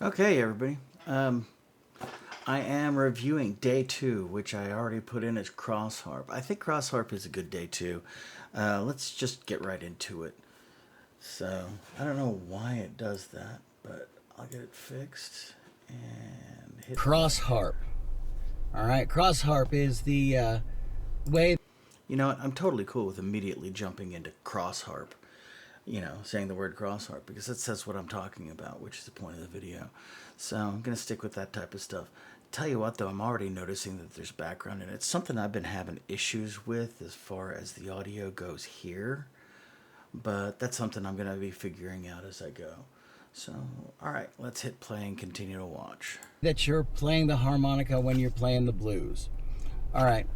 Okay, everybody. I am reviewing day 2, which I already put in as Cross Harp. I think Cross Harp is a good day 2. Let's just get right into it. So, I don't know why it does that, but I'll get it fixed and hit Cross Harp. All right, Cross Harp is the way. You know what? I'm totally cool with immediately jumping into Cross Harp. You know, saying the word Cross Harp because it says what I'm talking about, which is the point of the video. So I'm going to stick with that type of stuff. Tell you what, though, I'm already noticing that there's background, and it's something I've been having issues with as far as the audio goes here. But that's something I'm going to be figuring out as I go. So, all right, let's hit play and continue to watch. That you're playing the harmonica when you're playing the blues. All right.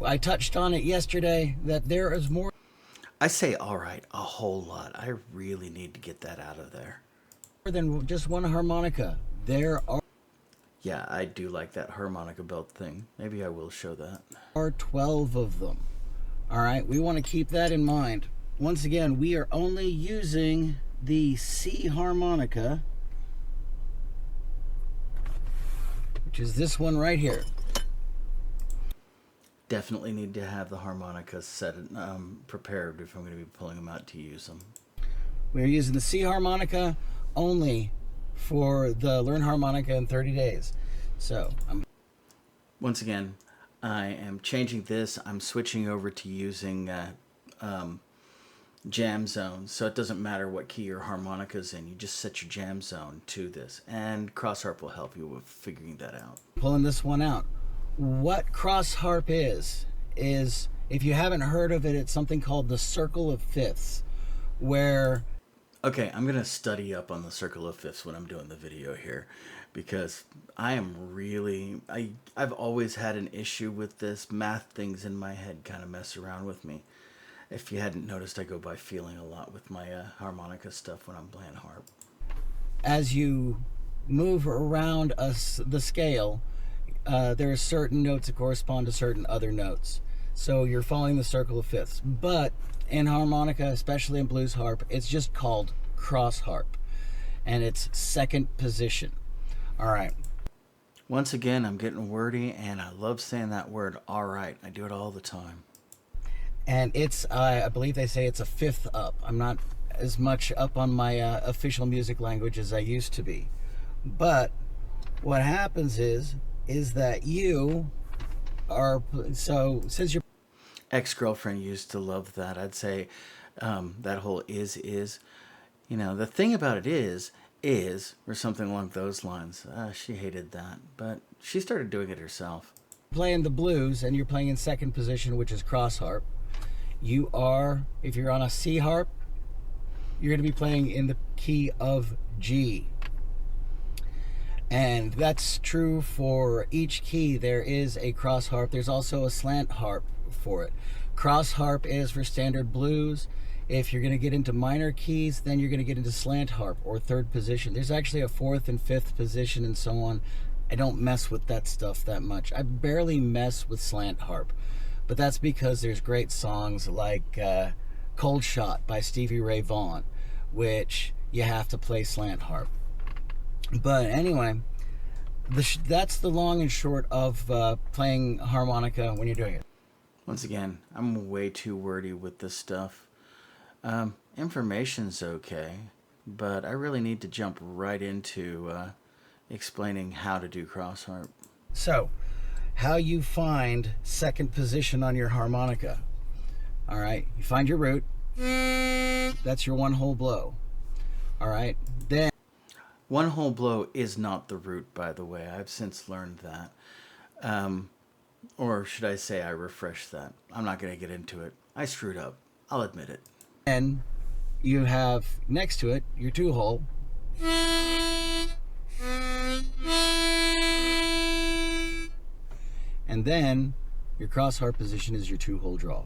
I touched on it yesterday that there is more I say all right a whole lot. I really need to get that out of there. than just one harmonica. There Yeah, I do like that harmonica belt thing. Maybe I will show that. are 12 of them. All right, we want to keep that in mind. Once again, we are only using the C harmonica, which is this one right here. Definitely need to have the harmonicas set prepared if I'm going to be pulling them out to use them. We're using the C harmonica only for the Learn Harmonica in 30 days. So, Once again, I am changing this. I'm switching over to using jam zones, so it doesn't matter what key your harmonica's in. You just set your jam zone to this, and Cross Harp will help you with figuring that out. pulling this one out. What Cross Harp is, if you haven't heard of it, it's something called the Circle of Fifths, where... Okay, I'm going to study up on the circle of fifths when I'm doing the video here, because I am really... I've always had an issue with this. Math things in my head kind of mess around with me. If you hadn't noticed, I go by feeling a lot with my harmonica stuff when I'm playing harp. As you move around the scale, there are certain notes that correspond to certain other notes. So you're following the circle of fifths. But in harmonica, especially in blues harp, it's just called cross harp. And it's second position. All right. Once again, I'm getting wordy, and I love saying that word, all right. I do it all the time. And it's, I believe they say it's a fifth up. I'm not as much up on my official music language as I used to be. But what happens is that you are, so since you're... Ex-girlfriend used to love that. I'd say that whole is. You know, the thing about it is, or something along those lines. She hated that, but she started doing it herself. Playing the blues and you're playing in second position, which is cross harp. You are, if you're on a C harp, you're going to be playing in the key of G. And that's true for each key. There is a cross harp. There's also a slant harp for it. Cross harp is for standard blues. If you're going to get into minor keys, then you're going to get into slant harp or third position. There's actually a fourth and fifth position and so on. I don't mess with that stuff that much. I barely mess with slant harp. But that's because there's great songs like Cold Shot by Stevie Ray Vaughan, which you have to play slant harp. But anyway, that's the long and short of playing harmonica when you're doing it. Once again, I'm way too wordy with this stuff. Information's okay, but I really need to jump right into explaining how to do cross harp. So, how you find second position on your harmonica. All right, you find your root. That's your one whole blow. All right, then... One whole blow is not the root, by the way. I've since learned that. Or should I say I refreshed that. I'm not going to get into it. I screwed up. I'll admit it. And you have next to it your two hole. And then your cross harp position is your two hole draw.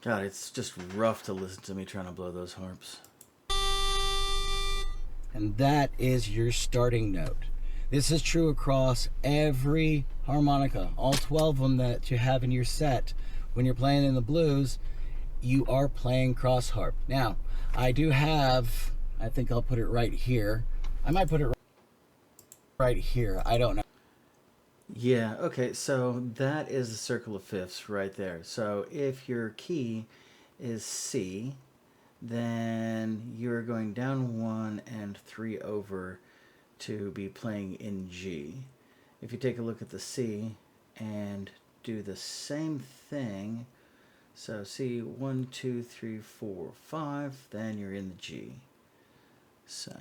God, it's just rough to listen to me trying to blow those harps. And that is your starting note. This is true across every harmonica. All 12 of them that you have in your set. When you're playing in the blues, you are playing cross harp. Now, I do have, I think I'll put it right here. I might put it right here. I don't know. Yeah, okay, so that is the circle of fifths right there. So if your key is C, then you're going down one and three over to be playing in G. If you take a look at the C and do the same thing, so C, 1, 2, 3, 4, 5, then you're in the G. So,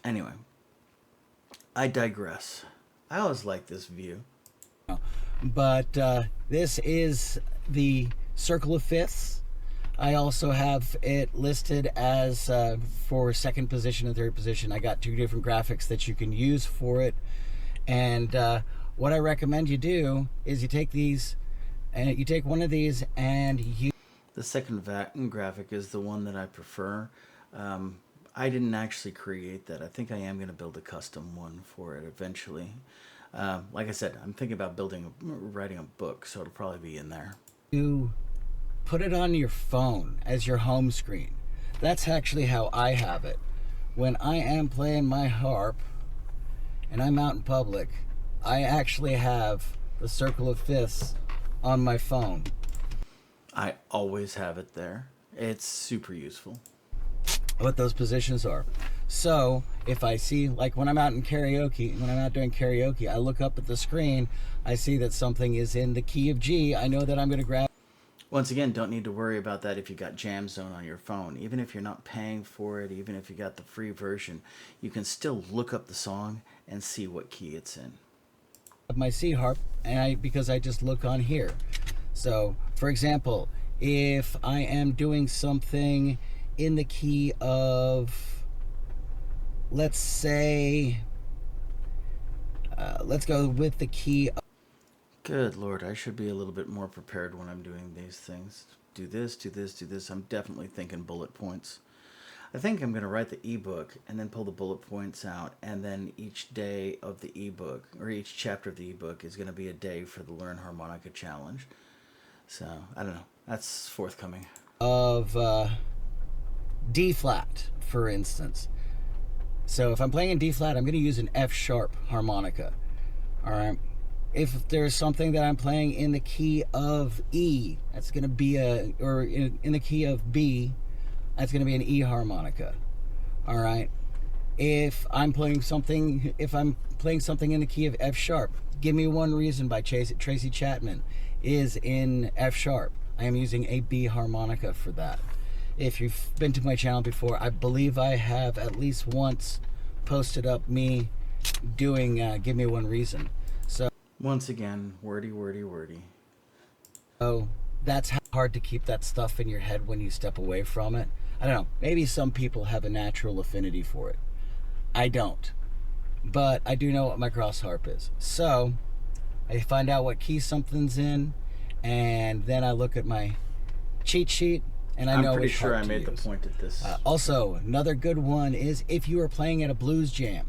anyway, I digress. I always like this view. But this is the circle of fifths. I also have it listed as for second position and third position. I got two different graphics that you can use for it. And what I recommend you do is you take these, and you take one of these and you... The second graphic is the one that I prefer. I didn't actually create that. I think I am going to build a custom one for it eventually. Like I said, I'm thinking about writing a book, so it'll probably be in there. You put it on your phone as your home screen. That's actually how I have it. When I am playing my harp and I'm out in public, I actually have the circle of fifths on my phone. I always have it there. It's super useful. What those positions are. So if I see, like when I'm out doing karaoke, I look up at the screen, I see that something is in the key of G, I know that I'm going to grab. Once again, don't need to worry about that if you got Jam Zone on your phone. Even if you're not paying for it, even if you got the free version, you can still look up the song and see what key it's in. My C harp, and because I just look on here. So, for example, if I am doing something in the key of, let's say, let's go with the key of... Good Lord, I should be a little bit more prepared when I'm doing these things. Do this, do this, do this. I'm definitely thinking bullet points. I think I'm going to write the ebook and then pull the bullet points out, and then each day of the ebook, or each chapter of the ebook, is going to be a day for the Learn Harmonica Challenge. So, I don't know. That's forthcoming. Of D flat, for instance. So if I'm playing in D flat, I'm going to use an F sharp harmonica. All right. If there's something that I'm playing in the key of E, that's going to be in the key of B, that's going to be an E harmonica. All right. If I'm playing something in the key of F sharp, Give Me One Reason by Tracy Chapman is in F sharp. I am using a B harmonica for that. If you've been to my channel before, I believe I have at least once posted up me doing Give Me One Reason. So once again, wordy, wordy, wordy. So that's hard to keep that stuff in your head when you step away from it. I don't know. Maybe some people have a natural affinity for it. I don't. But I do know what my cross harp is. So I find out what key something's in, and then I look at my cheat sheet, and I know I'm pretty which sure harp I made to the use. point at this. Also, another good one is if you are playing at a blues jam,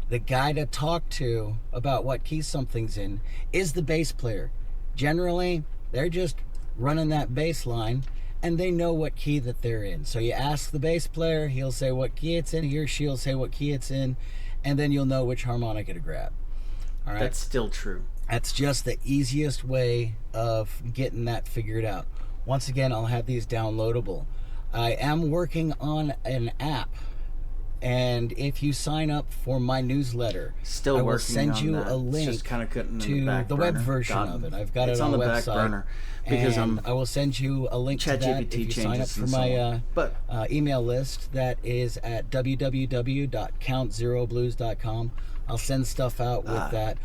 the guy to talk to about what key something's in is the bass player. Generally, they're just running that bass line, and they know what key that they're in. So you ask the bass player, he'll say what key it's in, he or she'll say what key it's in, and then you'll know which harmonica to grab. All right? That's still true. That's just the easiest way of getting that figured out. Once again, I'll have these downloadable. I am working on an app, and if you sign up for my newsletter, Still I will working send on you that. a It's link just kind of cutting to in the back the web burner. version of it. I've got it's it on the the back website, burner because and I will send you a link to that ChatGPT if you sign up changes for and so my on. But email list. That is at www.countzeroblues.com. I'll send stuff out with that.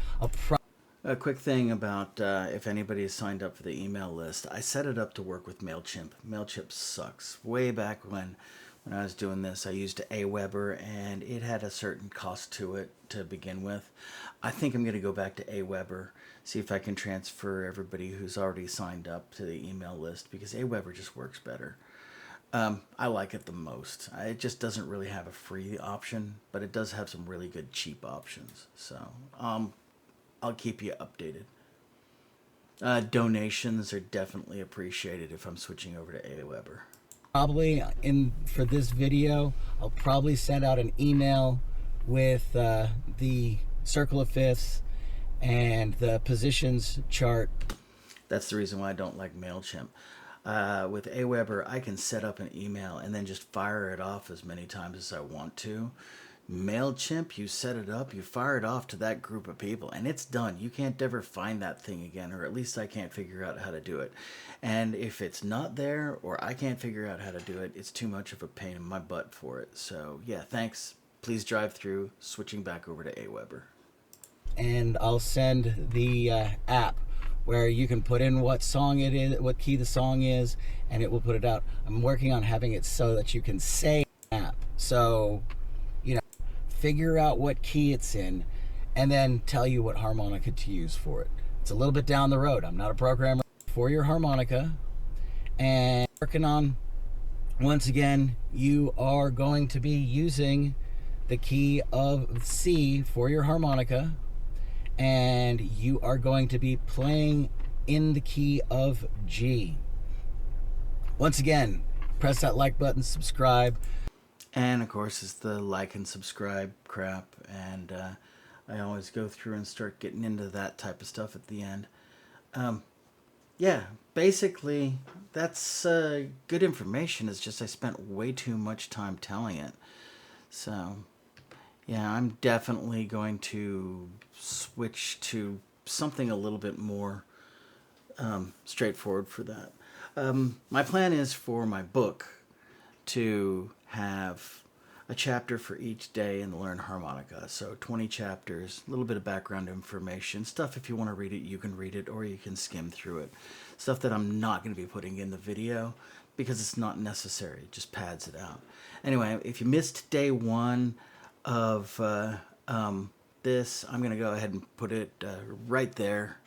a quick thing about if anybody has signed up for the email list, I set it up to work with MailChimp. MailChimp sucks. Way back when I was doing this, I used Aweber, and it had a certain cost to it to begin with. I think I'm going to go back to Aweber, see if I can transfer everybody who's already signed up to the email list, because Aweber just works better. I like it the most. It just doesn't really have a free option, but it does have some really good cheap options. So I'll keep you updated. Donations are definitely appreciated if I'm switching over to Aweber. probably for this video, I'll probably send out an email with the circle of fifths and the positions chart. That's the reason why I don't like MailChimp. With Aweber, I can set up an email and then just fire it off as many times as I want to. MailChimp, you set it up, you fire it off to that group of people, and it's done. You can't ever find that thing again, or at least I can't figure out how to do it. And if it's not there, or I can't figure out how to do it, it's too much of a pain in my butt for it. So, yeah, thanks. Please drive through, switching back over to Aweber. And I'll send the app where you can put in what song it is, what key the song is, and it will put it out. I'm working on having it so that you can say app. So, figure out what key it's in, and then tell you what harmonica to use for it. It's a little bit down the road. I'm not a programmer for your harmonica, and working on, once again, you are going to be using the key of C for your harmonica, and you are going to be playing in the key of G. Once again, press that like button, subscribe. And of course, it's the like and subscribe crap, and I always go through and start getting into that type of stuff at the end. Yeah, basically, that's good information. It's just I spent way too much time telling it. So, yeah, I'm definitely going to switch to something a little bit more straightforward for that. My plan is for my book to have a chapter for each day in the Learn Harmonica. So 20 chapters, a little bit of background information, stuff if you want to read it, you can read it, or you can skim through it. Stuff that I'm not going to be putting in the video because it's not necessary. It just pads it out. Anyway, if you missed day one of this, I'm going to go ahead and put it right there.